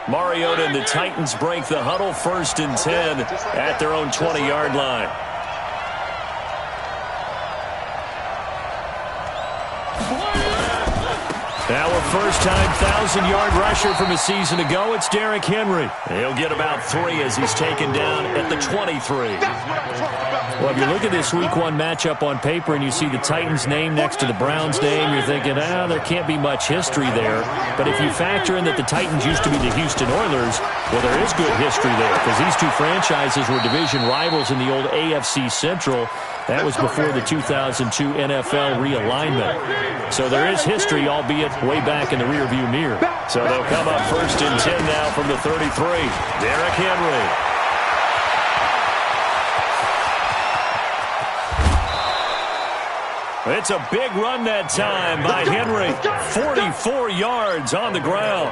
Mariota and the Titans break the huddle, 1st and 10 at their own 20-yard line. Now a first-time 1,000-yard rusher from a season ago. It's Derrick Henry. He'll get about 3 as he's taken down at the 23. Well, if you look at this Week 1 matchup on paper and you see the Titans name next to the Browns name, you're thinking, there can't be much history there. But if you factor in that the Titans used to be the Houston Oilers, well, there is good history there because these two franchises were division rivals in the old AFC Central. That was before the 2002 NFL realignment. So there is history, albeit way back in the rearview mirror. So they'll come up 1st and 10 now from the 33. Derrick Henry. It's a big run that time by Henry. 44 yards on the ground.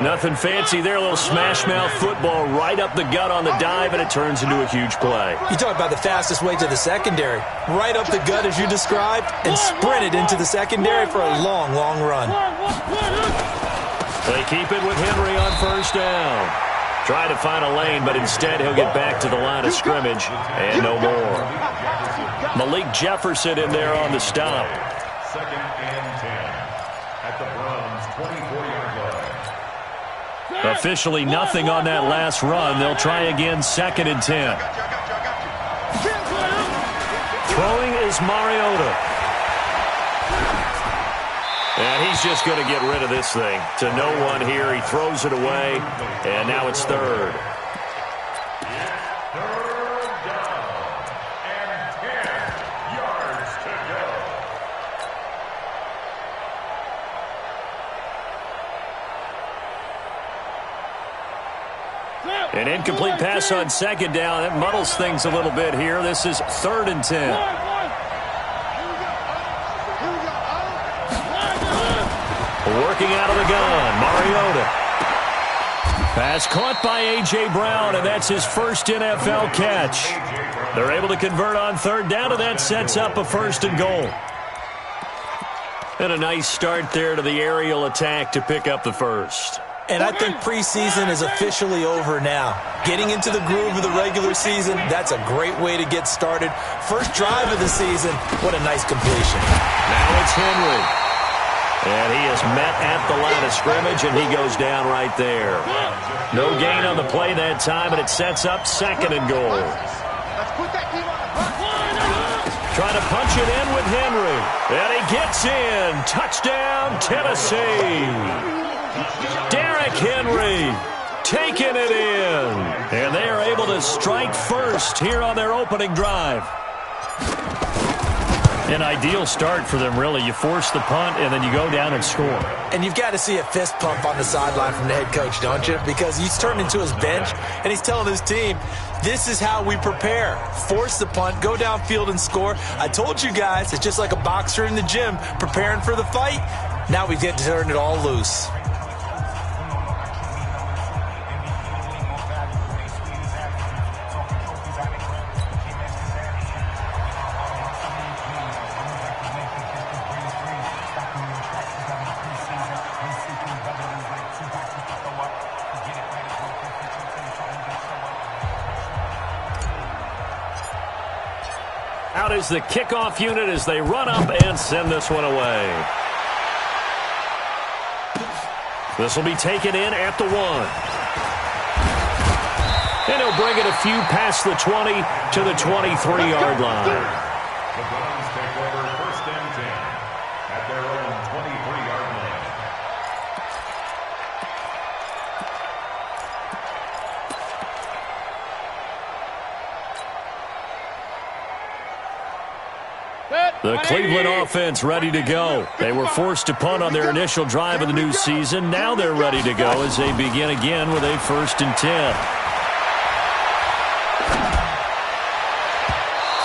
Nothing fancy there. A little smash-mouth football right up the gut on the dive, and it turns into a huge play. You talk about the fastest way to the secondary. Right up the gut, as you described, and sprinted into the secondary for a long, long run. They keep it with Henry on 1st down. Try to find a lane, but instead he'll get back to the line of scrimmage and no more. Malik Jefferson in there on the stop. 2nd and 10 at the Browns' 24-yard line. Officially nothing on that last run. They'll try again 2nd and 10. Throwing is Mariota. And he's just going to get rid of this thing. To no one here. He throws it away. And now it's 3rd. An incomplete pass on 2nd down. That muddles things a little bit here. This is 3rd and 10. Working out of the gun, Mariota. Pass caught by A.J. Brown, and that's his first NFL catch. They're able to convert on 3rd down, and that sets up a 1st and goal. And a nice start there to the aerial attack to pick up the 1st. And I think preseason is officially over now. Getting into the groove of the regular season, that's a great way to get started. First drive of the season, what a nice completion. Now it's Henry. And he is met at the line of scrimmage, and he goes down right there. No gain on the play that time, and it sets up 2nd and goal. Trying to punch it in with Henry. And he gets in. Touchdown, Tennessee. Derrick Henry taking it in. And they are able to strike first here on their opening drive. An ideal start for them, really. You force the punt, and then you go down and score. And you've got to see a fist pump on the sideline from the head coach, don't you? Because he's turned into his bench, and he's telling his team, this is how we prepare. Force the punt, go downfield and score. I told you guys, it's just like a boxer in the gym preparing for the fight. Now we get to turn it all loose. Out is the kickoff unit as they run up and send this one away. This will be taken in at the 1. And he'll bring it a few past the 20 to the 23-yard line. The Browns take over 1st and 10 at their own 23-yard line. The Cleveland offense ready to go. They were forced to punt on their initial drive of the new season. Now they're ready to go as they begin again with a 1st and 10.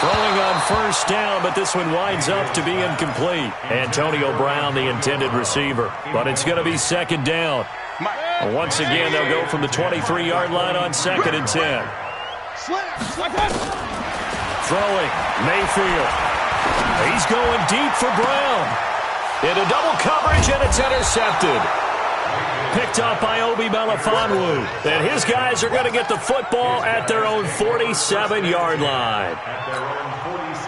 Throwing on 1st down, but this one winds up to be incomplete. Antonio Brown, the intended receiver. But it's going to be 2nd down. Once again, they'll go from the 23-yard line on 2nd and 10. Throwing, Mayfield. He's going deep for Brown. Into double coverage, and it's intercepted. picked up by Obi Melifonwu. And his guys are going to get the football at their own 47-yard line.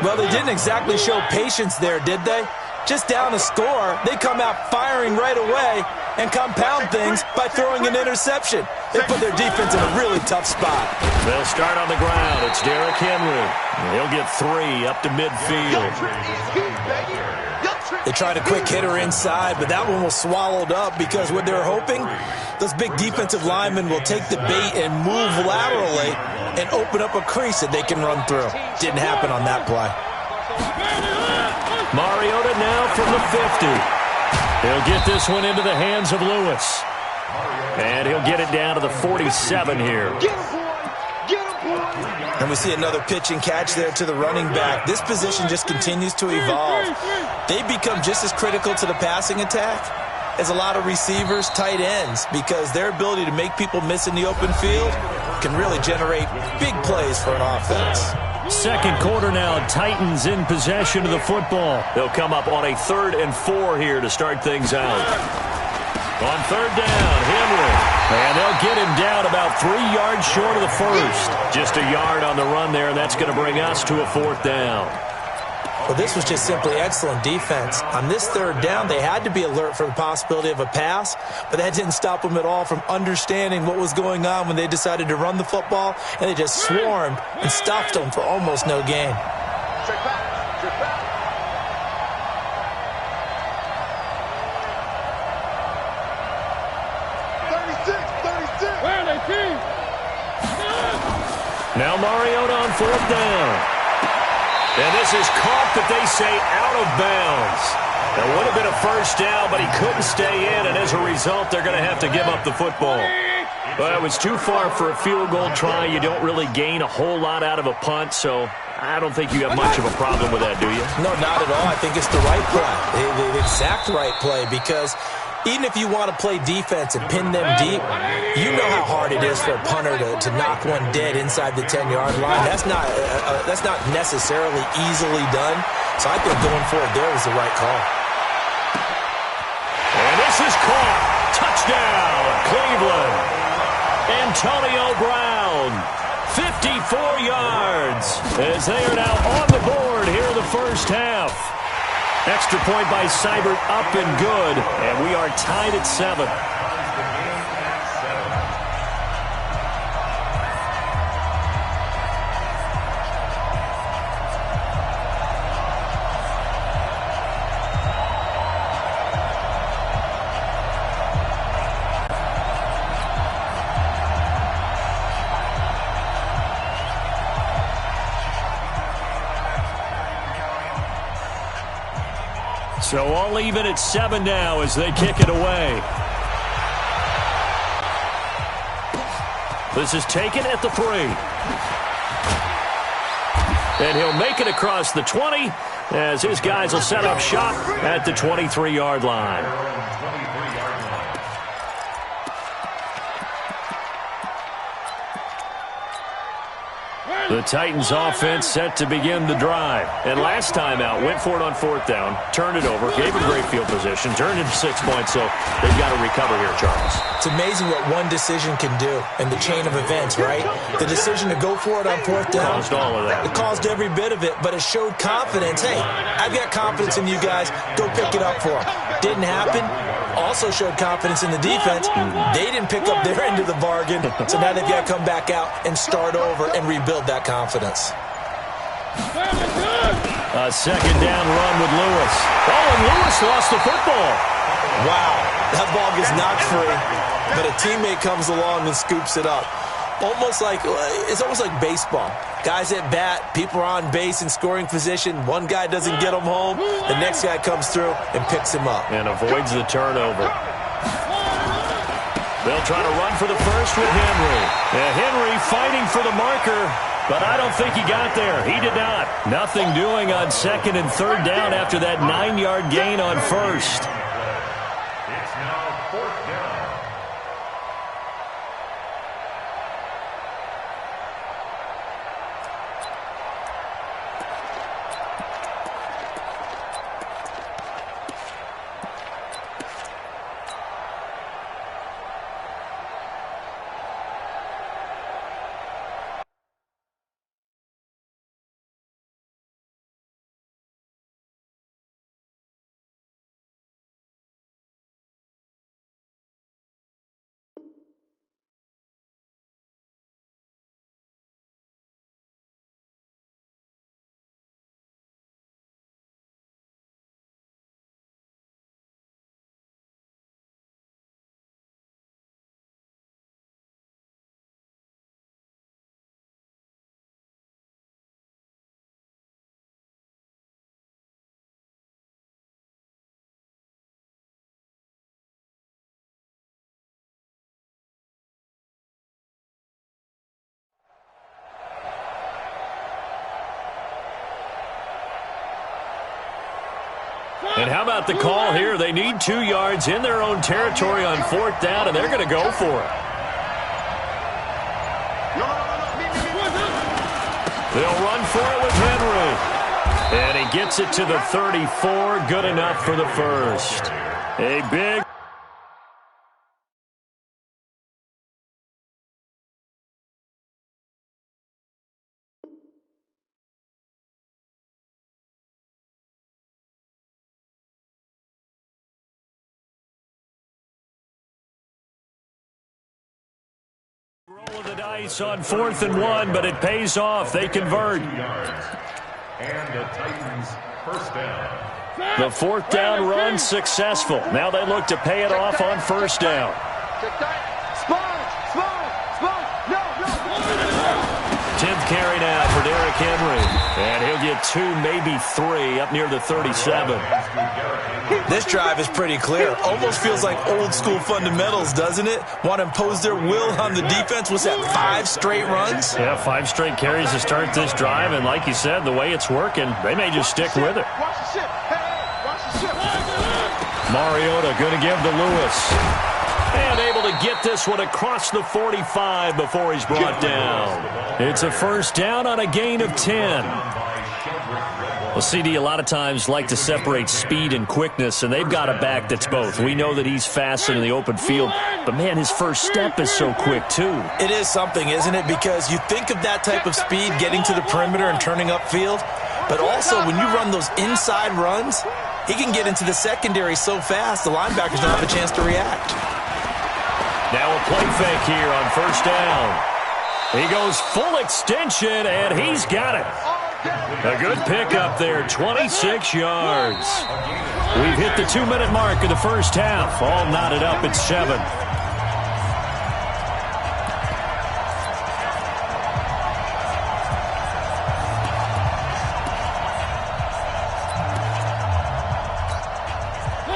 Well, they didn't exactly show patience there, did they? Just down a score, they come out firing right away and compound things by throwing an interception. They put their defense in a really tough spot. They'll start on the ground. It's Derrick Henry. He'll get 3 up to midfield. They tried a quick hitter inside, but that one was swallowed up because what they're hoping, those big defensive linemen will take the bait and move laterally and open up a crease that they can run through. Didn't happen on that play. Mariota now from the 50. He'll get this one into the hands of Lewis. And he'll get it down to the 47 here. And we see another pitch and catch there to the running back. This position just continues to evolve. They become just as critical to the passing attack as a lot of receivers, tight ends, because their ability to make people miss in the open field can really generate big plays for an offense. Second quarter now, Titans in possession of the football. They'll come up on a 3rd and 4 here to start things out. On 3rd down, Henry. And they'll get him down about 3 yards short of the first. Just a yard on the run there, and that's going to bring us to a 4th down. Well, this was just simply excellent defense. On this 3rd down, they had to be alert for the possibility of a pass, but that didn't stop them at all from understanding what was going on when they decided to run the football, and they just swarmed and stuffed them for almost no gain. Now Mariota on 4th down. And this is caught, that they say, out of bounds. That would have been a first down, but he couldn't stay in, and as a result, they're going to have to give up the football. But it was too far for a field goal try. You don't really gain a whole lot out of a punt, so I don't think you have much of a problem with that, do you? No, not at all. I think it's the right play, the exact right play, because even if you want to play defense and pin them deep, you know how hard it is for a punter to knock one dead inside the 10-yard line. That's not necessarily easily done. So I think going for it there was the right call. And this is caught. Touchdown, Cleveland. Antonio Brown, 54 yards, as they are now on the board here in the first half. Extra point by Seibert, up and good, and we are tied at 7. So all even at 7 now as they kick it away. This is taken at the 3. And he'll make it across the 20 as his guys will set up shop at the 23-yard line. The Titans offense set to begin the drive. And last time out, went for it on 4th down, turned it over, gave it great field position, turned it 6 points, so they've got to recover here, Charles. It's amazing what one decision can do in the chain of events, right? The decision to go for it on 4th down. Caused all of that. It caused every bit of it, but it showed confidence. Hey, I've got confidence in you guys. Go pick it up for them. Didn't happen. Also showed confidence in the defense. They didn't pick up their end of the bargain, so now they've got to come back out and start over and rebuild that confidence. A 2nd down run with Lewis. Oh, and Lewis lost the football. Wow, that ball gets knocked free, but a teammate comes along and scoops it up. It's almost like baseball. Guys at bat, people are on base in scoring position. One guy doesn't get him home. The next guy comes through and picks him up. And avoids the turnover. They'll try to run for the first with Henry. Henry fighting for the marker, but I don't think he got there. He did not. Nothing doing on 2nd and 3rd down after that 9-yard gain on 1st. It's now 4th down. And how about the call here? They need 2 yards in their own territory on 4th down, and they're going to go for it. They'll run for it with Henry. And he gets it to the 34. Good enough for the first. A big... roll of the dice on 4th and 1, but it pays off. They convert. And the Titans first down. The 4th down run successful. Now they look to pay it off on 1st down. 10th carry now for Derrick Henry. And he'll get 2, maybe 3 up near the 37. This drive is pretty clear. Almost feels like old school fundamentals, doesn't it? Want to impose their will on the defense. Was that 5 straight runs? Yeah, 5 straight carries to start this drive. And like you said, the way it's working, they may just stick with it. Mariota going to give to Lewis. And able to get this one across the 45 before he's brought down. It's a 1st down on a gain of 10. Well, CD, a lot of times like to separate speed and quickness, and they've got a back that's both. We know that he's fast in the open field, but, man, his first step is so quick, too. It is something, isn't it? Because you think of that type of speed getting to the perimeter and turning upfield, but also when you run those inside runs, he can get into the secondary so fast the linebackers don't have a chance to react. Now a play fake here on 1st down. He goes full extension, and he's got it. A good pickup there, 26 yards. We've hit the 2-minute mark of the first half. All knotted up at 7.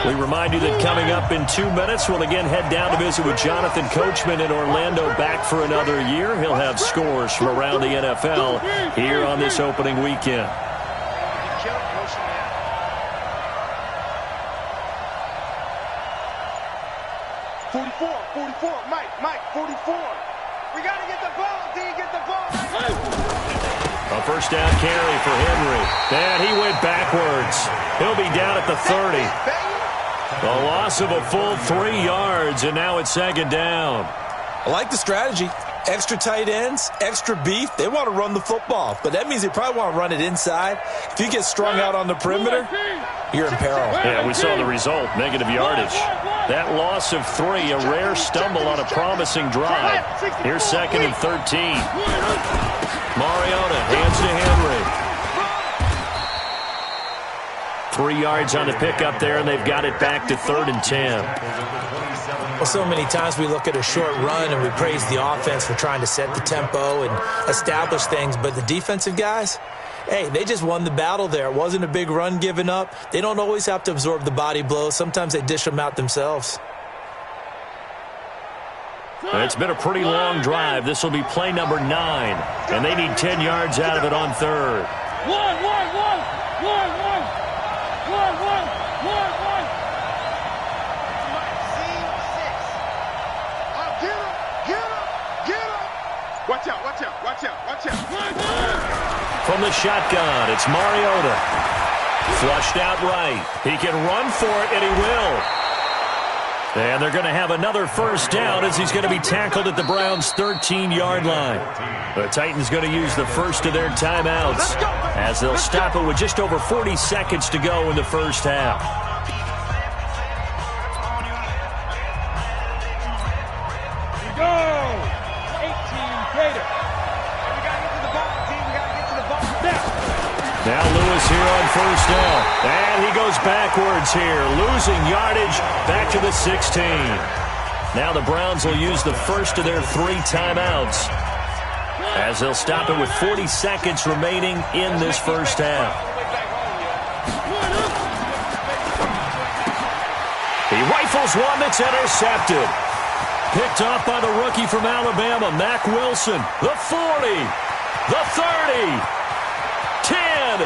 We remind you that coming up in 2 minutes, we'll again head down to visit with Jonathan Coachman in Orlando, back for another year. He'll have scores from around the NFL here on this opening weekend. 44, Mike, 44. We got to get the ball, D, get the ball. A 1st down carry for Henry. And he went backwards. He'll be down at the 30. A loss of a full 3 yards, and now it's 2nd down. I like the strategy. Extra tight ends, extra beef. They want to run the football, but that means they probably want to run it inside. If you get strung out on the perimeter, you're in peril. Yeah, we saw the result, negative yardage. That loss of 3, a rare stumble on a promising drive. Here's 2nd and 13. Mariota hands to Henry. 3 yards on the pickup there, and they've got it back to 3rd and 10. Well, so many times we look at a short run and we praise the offense for trying to set the tempo and establish things, but the defensive guys, hey, they just won the battle there. It wasn't a big run given up. They don't always have to absorb the body blows. Sometimes they dish them out themselves. It's been a pretty long drive. This will be play number 9, and they need 10 yards out of it on 3rd. Watch out. From the shotgun, it's Mariota. Flushed out right. He can run for it, and he will. And they're going to have another 1st down as he's going to be tackled at the Browns' 13-yard line. The Titans going to use the first of their timeouts as they'll stop it with just over 40 seconds to go in the first half. Now Lewis here on 1st down. And he goes backwards here, losing yardage back to the 16. Now the Browns will use the first of their 3 timeouts as they'll stop it with 40 seconds remaining in this first half. He rifles one that's intercepted. Picked off by the rookie from Alabama, Mack Wilson. The 40, the 30. 10. And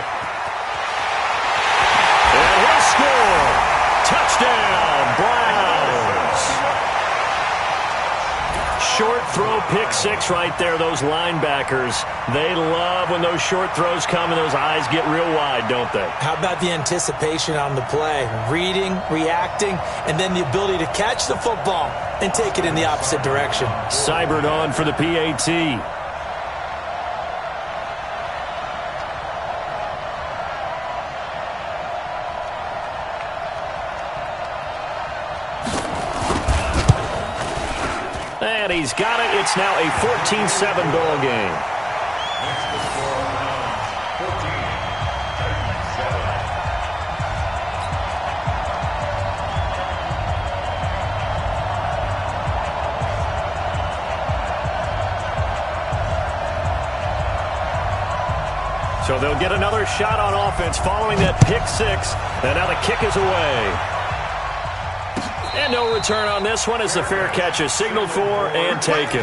he'll score. pick six right there, those linebackers. They love when those short throws come and those eyes get real wide, don't they? How about the anticipation on the play? Reading, reacting, and then the ability to catch the football and take it in the opposite direction. Seibert on for the PAT. And he's got it. It's now a 14-7 ball game. So they'll get another shot on offense following that pick six. And now the kick is away. And no return on this one as the fair catch is signaled for and taken.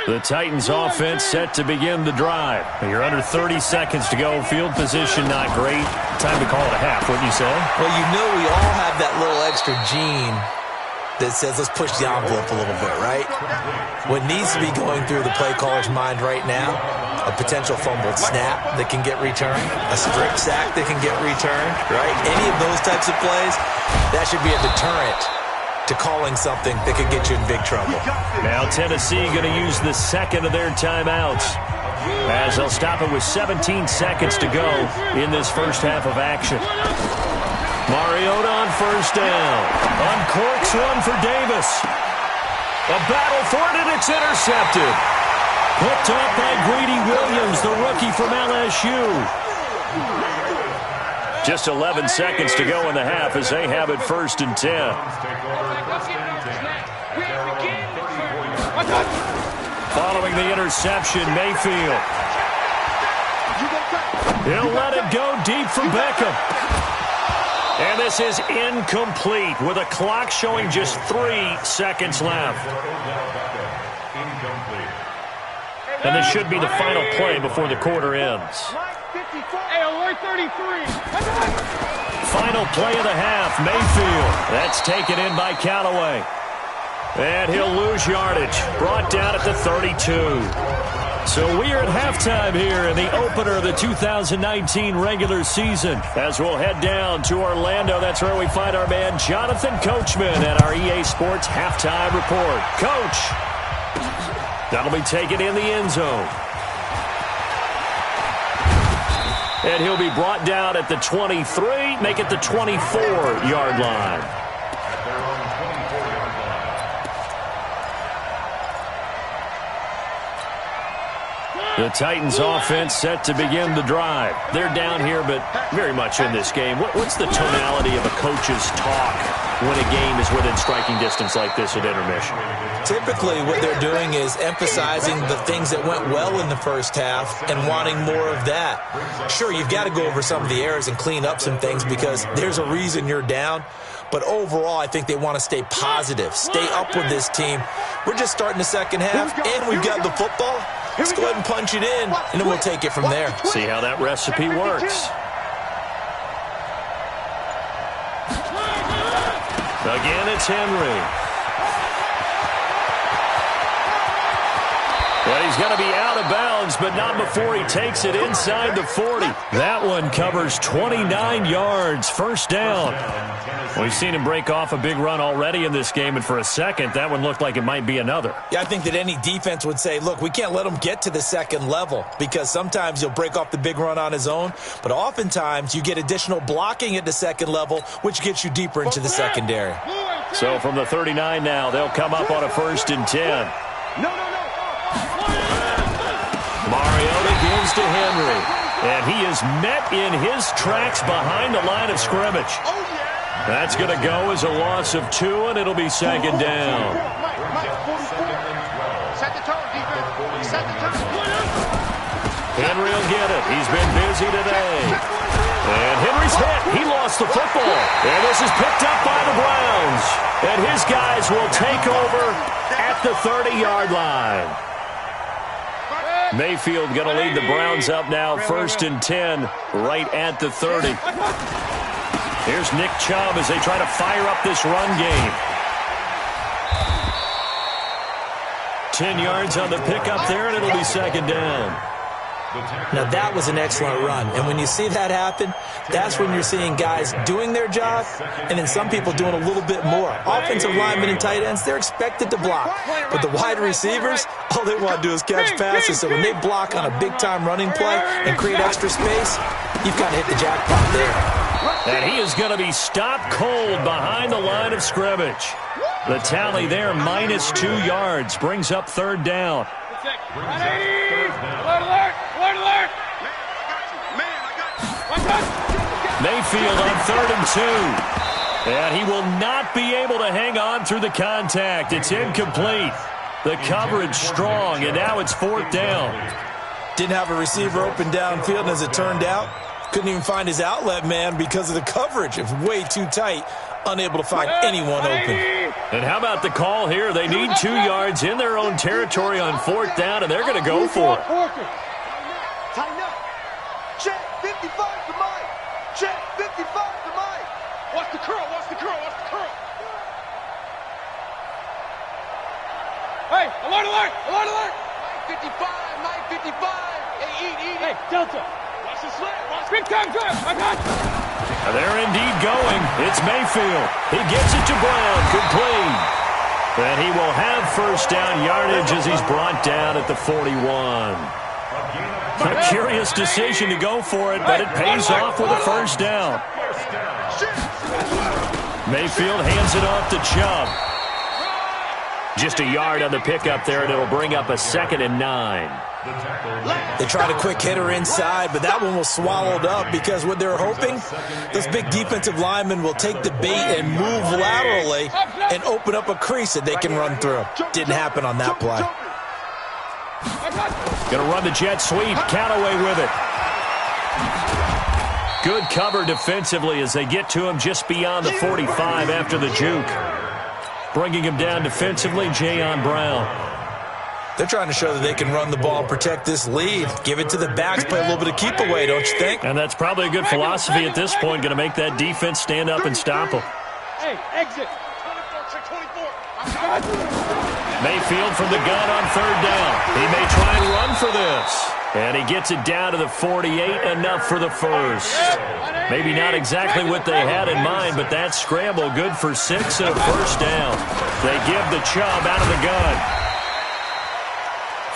The Titans offense set to begin the drive. You're under 30 seconds to go. Field position not great. Time to call it a half, wouldn't you say? Well, you know we all have that little extra gene that says let's push the envelope a little bit, right? What needs to be going through the play caller's mind right now, a potential fumbled snap that can get returned, a strip sack that can get returned, right? Any of those types of plays, that should be a deterrent to calling something that could get you in big trouble. Now Tennessee going to use the second of their timeouts as they'll stop it with 17 seconds to go in this first half of action. Mariota on first down. Uncorks one for Davis. A battle for it, and it's intercepted. Hooked up by Greedy Williams, the rookie from LSU. Just 11 seconds to go in the half as they have it first and 10. Following the interception, Mayfield. He'll let it go deep for Beckham. And this is incomplete with a clock showing just 3 seconds left. And this should be the final play before the quarter ends. Final play of the half, Mayfield. That's taken in by Callaway. And he'll lose yardage. Brought down at the 32. So we are at halftime here in the opener of the 2019 regular season. As we'll head down to Orlando, that's where we find our man Jonathan Coachman at our EA Sports Halftime Report. Coach, that'll be taken in the end zone. And he'll be brought down at the 23, make it the 24-yard line. The Titans offense set to begin the drive. They're down here, but very much in this game. What's the tonality of a coach's talk when a game is within striking distance like this at intermission? Typically, what they're doing is emphasizing the things that went well in the first half and wanting more of that. Sure, you've got to go over some of the errors and clean up some things because there's a reason you're down. But overall, I think they want to stay positive, stay up with this team. We're just starting the second half, and we've got the football. Let's go ahead and punch it in, and then we'll take it from there. See how that recipe works. Again, it's Henry. Well, he's going to be out of bounds, but not before he takes it inside the 40. That one covers 29 yards. First down. We've seen him break off a big run already in this game, and for a second, that one looked like it might be another. Yeah, I think that any defense would say, look, we can't let him get to the second level because sometimes he'll break off the big run on his own, but oftentimes you get additional blocking at the second level, which gets you deeper into the secondary. So from the 39 now, they'll come up on a 1st and 10. Mariota gives to Henry, and he is met in his tracks behind the line of scrimmage. That's going to go as a loss of 2, and it'll be second down. Henry will get it. He's been busy today. And Henry's hit. He lost the football. And this is picked up by the Browns. And his guys will take over at the 30-yard line. Mayfield going to lead the Browns up now, 1st and 10, right at the 30. Here's Nick Chubb as they try to fire up this run game. 10 yards on the pickup there, and it'll be second down. Now, that was an excellent run. And when you see that happen, that's when you're seeing guys doing their job and then some people doing a little bit more. Offensive linemen and tight ends, they're expected to block. But the wide receivers, all they want to do is catch passes. So when they block on a big-time running play and create extra space, you've kind of hit the jackpot there. And he is going to be stopped cold behind the line of scrimmage. The tally there, -2 yards, brings up third down. Mayfield on 3rd and 2. And he will not be able to hang on through the contact. It's incomplete. The coverage strong, and now it's 4th down. Didn't have a receiver open downfield, and as it turned out, couldn't even find his outlet man because of the coverage. It was way too tight, unable to find anyone open. And how about the call here? They need 2 yards in their own territory on 4th down, and they're going to go for it. Tighten up. Check 55 to Mike. Check 55 to Mike. Watch the curl. Watch the curl. Watch the curl. Hey, alert, alert, alert, alert. Mike 55, Mike 55. Hey, eat. Hey, Delta. Watch the slip. Big time grab. I got you. They're indeed going. It's Mayfield. He gets it to Brown. Complete. And he will have first down yardage as he's brought down at the 41. A curious decision to go for it, but it pays off with a first down. Mayfield hands it off to Chubb. Just a yard on the pickup there, and it'll bring up a 2nd and 9. They tried a quick hitter inside, but that one was swallowed up because what they're hoping, those big defensive linemen will take the bait and move laterally and open up a crease that they can run through. Didn't happen on that play. Going to run the jet sweep. Callaway with it. Good cover defensively as they get to him just beyond the 45 after the juke. Bringing him down defensively, Jayon Brown. They're trying to show that they can run the ball, protect this lead. Give it to the backs, play a little bit of keep away, don't you think? And that's probably a good philosophy at this point, going to make that defense stand up and stop them. Hey, exit. 24, check 24. Mayfield from the gun on 3rd down. He may try and run for this. And he gets it down to the 48, enough for the first. Maybe not exactly what they had in mind, but that scramble good for 6 and a first down. They give the Chubb out of the gun.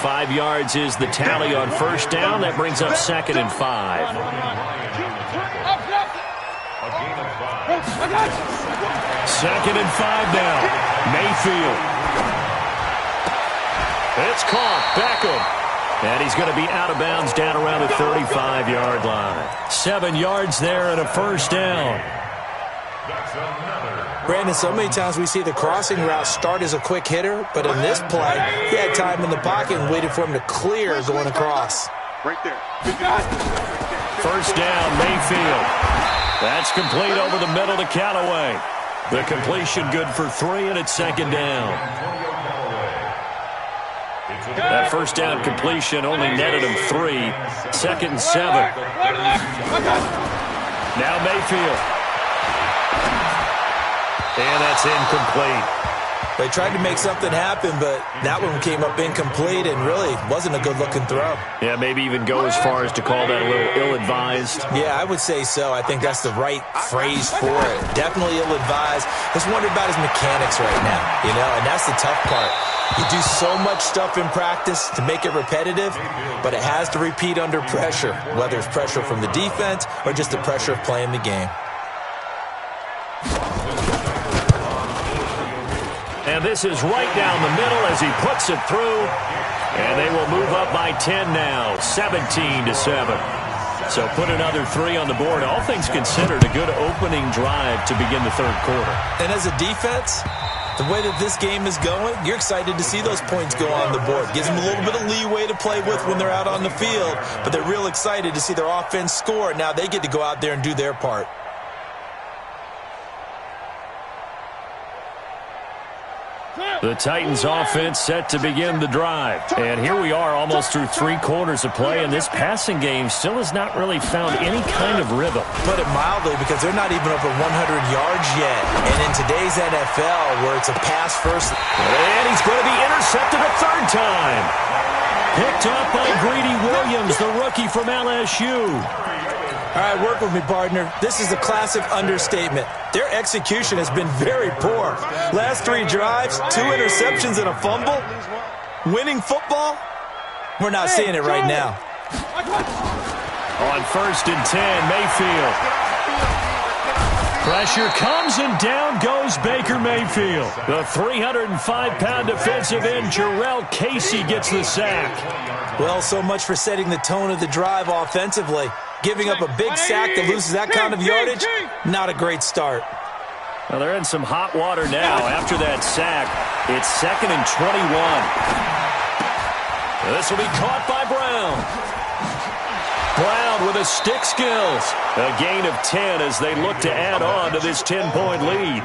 5 yards is the tally on first down. That brings up 2nd and 5. 2nd and 5 now. Mayfield. It's caught. Beckham. And he's going to be out of bounds down around the 35-yard line. 7 yards there and a first down. Brandon, so many times we see the crossing route start as a quick hitter, but in this play, he had time in the pocket and waited for him to clear going across. Right there. First down, Mayfield. That's complete over the middle to Callaway. The completion good for 3, and it's 2nd down. That first down completion only netted him 3. 2nd and 7. Now Mayfield. And that's incomplete. They tried to make something happen, but that one came up incomplete and really wasn't a good-looking throw. Yeah, maybe even go as far as to call that a little ill-advised. Yeah, I would say so. I think that's the right phrase for it. Definitely ill-advised. Just wonder about his mechanics right now, and that's the tough part. You do so much stuff in practice to make it repetitive, but it has to repeat under pressure, whether it's pressure from the defense or just the pressure of playing the game. And this is right down the middle as he puts it through. And they will move up by 10 now, 17-7. So put another 3 on the board. All things considered, a good opening drive to begin the third quarter. And as a defense, the way that this game is going, you're excited to see those points go on the board. Gives them a little bit of leeway to play with when they're out on the field, but they're real excited to see their offense score. Now they get to go out there and do their part. The Titans offense set to begin the drive. And here we are almost through 3 quarters of play, and this passing game still has not really found any kind of rhythm. Put it mildly, because they're not even over 100 yards yet. And in today's NFL, where it's a pass first. And he's going to be intercepted a 3rd time. Picked up by Greedy Williams, the rookie from LSU. All right, work with me, partner. This is a classic understatement. Their execution has been very poor. Last 3 drives, 2 interceptions and a fumble. Winning football? We're not seeing it right now. On 1st and 10, Mayfield. Pressure comes and down goes Baker Mayfield. The 305-pound defensive end, Jarrell Casey, gets the sack. Well, so much for setting the tone of the drive offensively. Giving up a big sack that loses that kind of yardage, not a great start. Well, they're in some hot water now after that sack. It's 2nd and 21. This will be caught by Brown. Brown with his stick skills. A gain of 10 as they look to add on to this 10-point lead.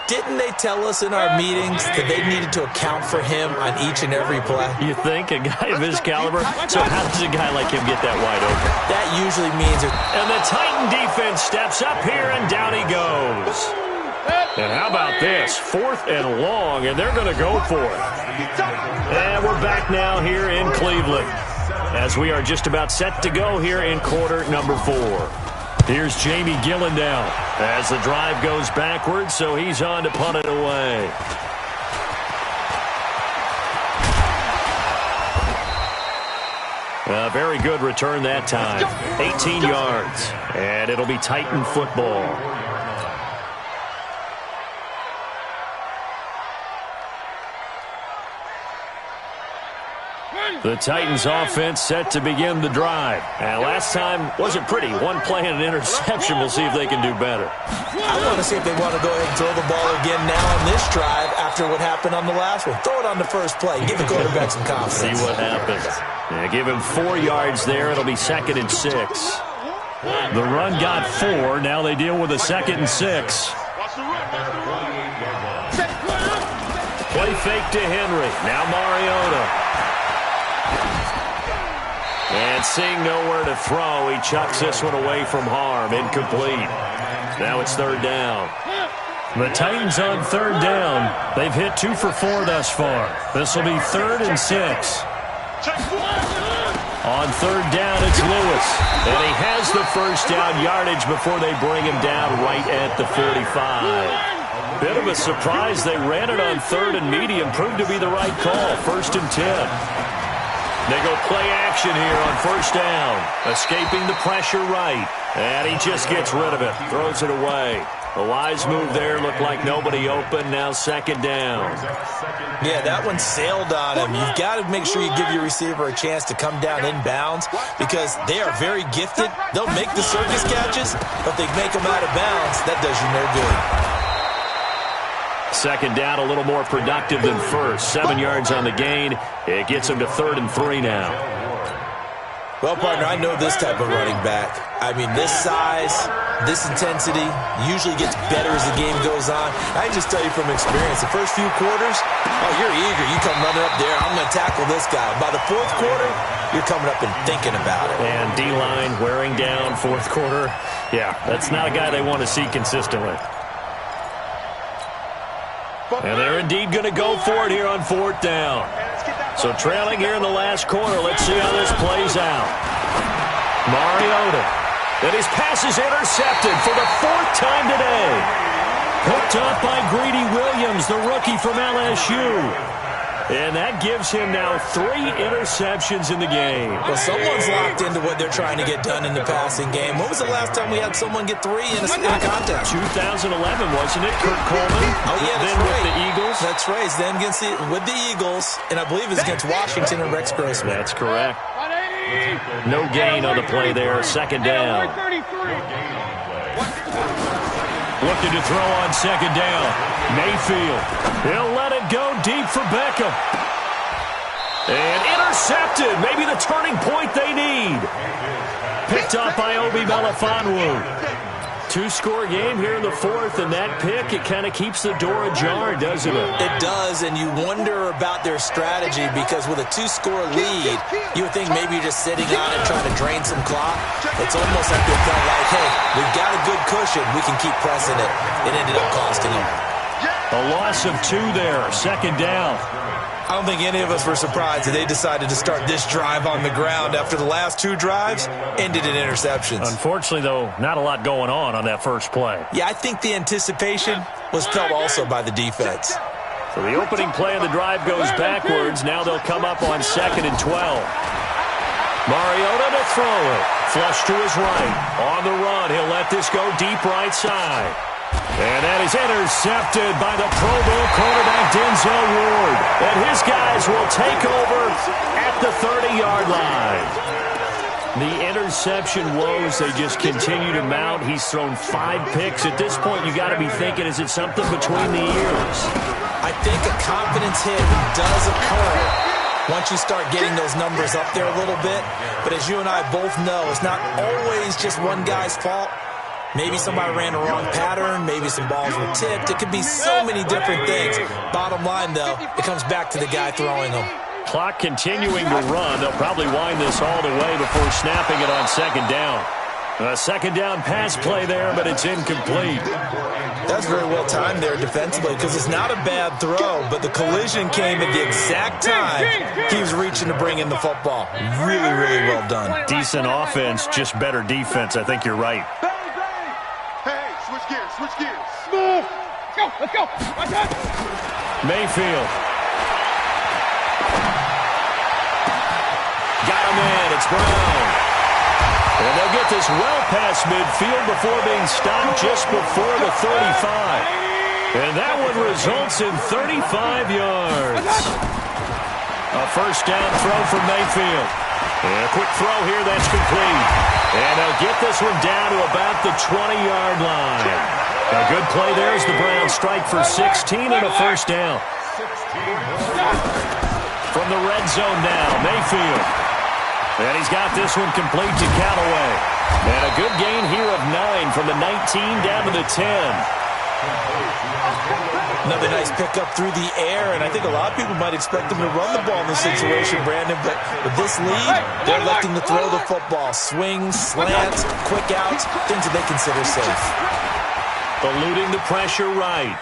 Didn't they tell us in our meetings that they needed to account for him on each and every play? You think? A guy of his caliber? So how does a guy like him get that wide open? That usually means... And the Titan defense steps up here, and down he goes. And how about this? 4th and long, and they're going to go for it. And we're back now here in Cleveland, as we are just about set to go here in quarter number 4. Here's Jamie Gillendow as the drive goes backwards, so he's on to punt it away. A very good return that time. 18 yards, and it'll be Titan football. The Titans offense set to begin the drive. And last time wasn't pretty. 1 play and an interception. We'll see if they can do better. I want to see if they want to go ahead and throw the ball again now on this drive after what happened on the last one. Throw it on the first play. Give the quarterback some confidence. See what happens. Yeah, give him 4 yards there. It'll be 2nd and 6. The run got 4. Now they deal with a 2nd and 6. Play fake to Henry. Now Mariota. And seeing nowhere to throw, he chucks this one away from harm. Incomplete. Now it's 3rd down. The Titans on 3rd down. They've hit 2 for 4 thus far. This will be 3rd and 6. On 3rd down, it's Lewis. And he has the first down yardage before they bring him down right at the 45. Bit of a surprise. They ran it on 3rd and medium. Proved to be the right call. 1st and 10. They go play action here on 1st down. Escaping the pressure right. And he just gets rid of it. Throws it away. A wise move there. Looked like nobody open. Now 2nd down. Yeah, that one sailed on him. You've got to make sure you give your receiver a chance to come down inbounds because they are very gifted. They'll make the circus catches, but they make them out of bounds. That does you no good. 2nd down, a little more productive than 1st. 7 yards on the gain. It gets him to 3rd and 3 now. Well, partner, I know this type of running back. I mean, this size, this intensity usually gets better as the game goes on. I can just tell you from experience, the first few quarters, oh, you're eager. You come running up there. I'm going to tackle this guy. By the 4th quarter, you're coming up and thinking about it. And D-line wearing down 4th quarter. Yeah, that's not a guy they want to see consistently. And they're indeed going to go for it here on 4th down. So trailing here in the last quarter. Let's see how this plays out. Mariota. And his pass is intercepted for the 4th time today. Picked up by Greedy Williams, the rookie from LSU. And that gives him now 3 interceptions in the game. Well, someone's locked into what they're trying to get done in the passing game. When was the last time we had someone get 3 in a contest? 2011, wasn't it? Kurt Coleman. Oh, yeah, that's then right. With the Eagles. That's right. Then with the Eagles, and I believe it's against Washington and Rex Grossman. That's correct. No gain on the play there. 2nd down. Looking to throw on 2nd down. Mayfield. He'll let it go deep for Beckham. And intercepted. Maybe the turning point they need. Picked up by Obi Melifonwu. Two-score game here in the fourth, and that pick, it kind of keeps the door ajar, doesn't it? It does, and you wonder about their strategy because with a two-score lead, you would think maybe you're just sitting on it trying to drain some clock. It's almost like they felt like, hey, we've got a good cushion. We can keep pressing it. It ended up costing them. A loss of 2 there, second down. I don't think any of us were surprised that they decided to start this drive on the ground after the last 2 drives ended in interceptions. Unfortunately, though, not a lot going on that first play. Yeah, I think the anticipation was felt also by the defense. So the opening play of the drive goes backwards. Now they'll come up on 2nd and 12. Mariota to throw it. Flush to his right. On the run, he'll let this go deep right side. And that is intercepted by the Pro Bowl quarterback Denzel Ward. And his guys will take over at the 30-yard line. The interception woes, they just continue to mount. He's thrown 5 picks. At this point, you got to be thinking, is it something between the ears? I think a confidence hit does occur once you start getting those numbers up there a little bit. But as you and I both know, it's not always just one guy's fault. Maybe somebody ran the wrong pattern. Maybe some balls were tipped. It could be so many different things. Bottom line, though, it comes back to the guy throwing them. Clock continuing to run. They'll probably wind this all the way before snapping it on 2nd down. A 2nd down pass play there, but it's incomplete. That's very well timed there defensively because it's not a bad throw, but the collision came at the exact time he was reaching to bring in the football. Really, really well done. Decent offense, just better defense. I think you're right. Switch gears. Move. Let's go. Watch out. Mayfield. Got him in. It's Brown. And they'll get this well past midfield before being stopped just before the 35. And that one results in 35 yards. A first down throw from Mayfield. And a quick throw here that's complete. And they'll get this one down to about the 20-yard line. A good play there as the Browns strike for 16 and a first down. From the red zone now, Mayfield. And he's got this one complete to Callaway. And a good gain here of 9 from the 19 down to the 10. Another nice pickup through the air, and I think a lot of people might expect them to run the ball in this situation, Brandon, but with this lead, they're electing to throw the football. Swings, slants, quick outs, things that they consider safe. Eluding the pressure right.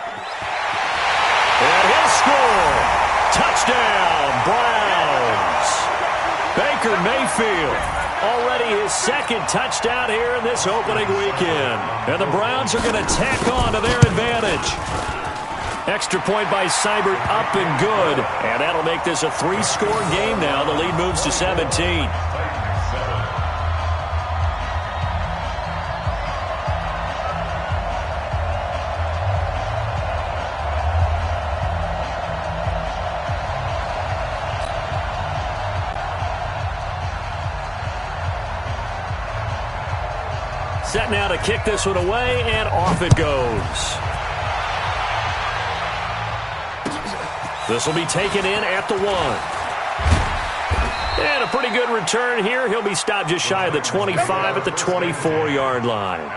And he'll score. Touchdown, Browns. Baker Mayfield. Already his 2nd touchdown here in this opening weekend. And the Browns are going to tack on to their advantage. Extra point by Seibert up and good. And that'll make this a 3-score game now. The lead moves to 17. Set now to kick this one away, and off it goes. This will be taken in at the 1. And a pretty good return here. He'll be stopped just shy of the 25 at the 24-yard line.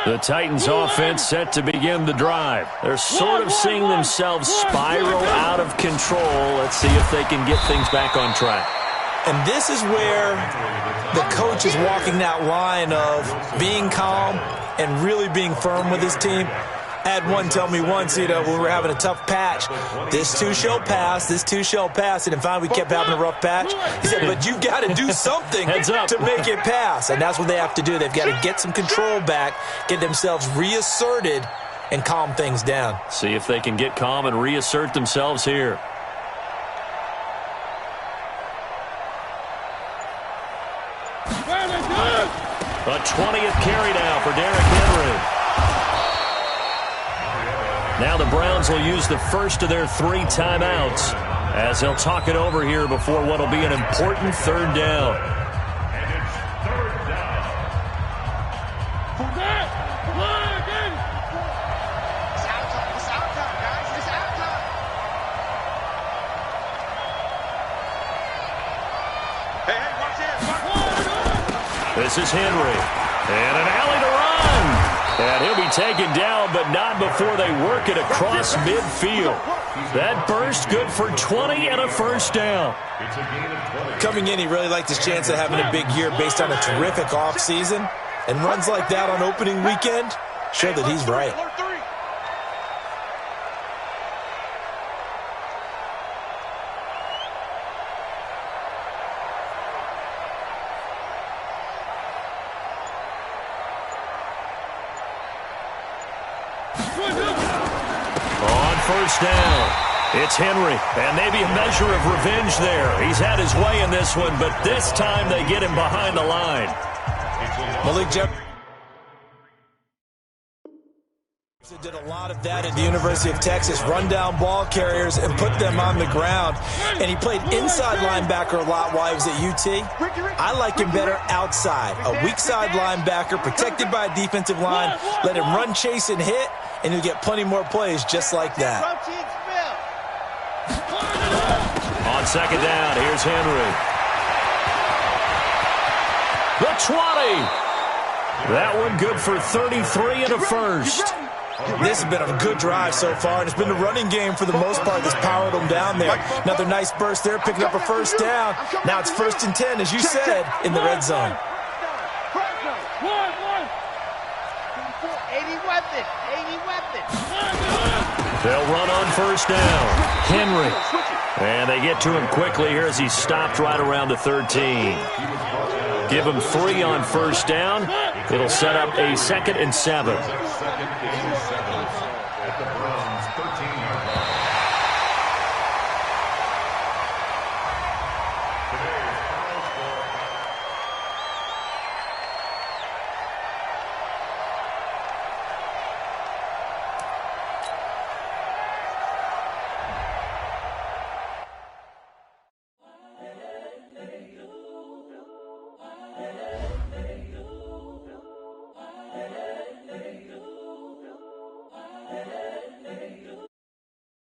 The Titans offense set to begin the drive. They're sort of seeing themselves spiral out of control. Let's see if they can get things back on track. And this is where the coach is walking that line of being calm and really being firm with his team. I had one tell me once, when we were having a tough patch, this too shall pass, this too shall pass. And finally we kept having a rough patch. He said, but you've got to do something to make it pass. And that's what they have to do. They've got to get some control back, get themselves reasserted, and calm things down. See if they can get calm and reassert themselves here. A 20th carry now for Derrick Henry. Now the Browns will use the first of their 3 timeouts as they'll talk it over here before what will be an important 3rd down. This is Henry. And an alley to run. And he'll be taken down, but not before they work it across midfield. That burst good for 20 and a first down. Coming in, he really liked his chance of having a big year based on a terrific offseason. And runs like that on opening weekend show that he's right. On first down, it's Henry, and maybe a measure of revenge there. He's had his way in this one, but this time they get him behind the line. Malik Jefferson did a lot of that at the University of Texas, run down ball carriers and put them on the ground. And he played inside linebacker a lot while he was at UT. I like him better outside. A weak side linebacker protected by a defensive line. Let him run, chase, and hit, and he'll get plenty more plays just like that. On second down, here's Henry. The 20. That one good for 33 and a first. This has been a good drive so far, and it's been a running game for the most part that's powered them down there. Another nice burst there, picking up a first down. Now it's 1st and 10, as you said, in the red zone. 80 weapons. 80 weapons. They'll run on first down. Henry. And they get to him quickly here as he's stopped right around the 13. Give him 3 on first down. It'll set up a 2nd and 7. Today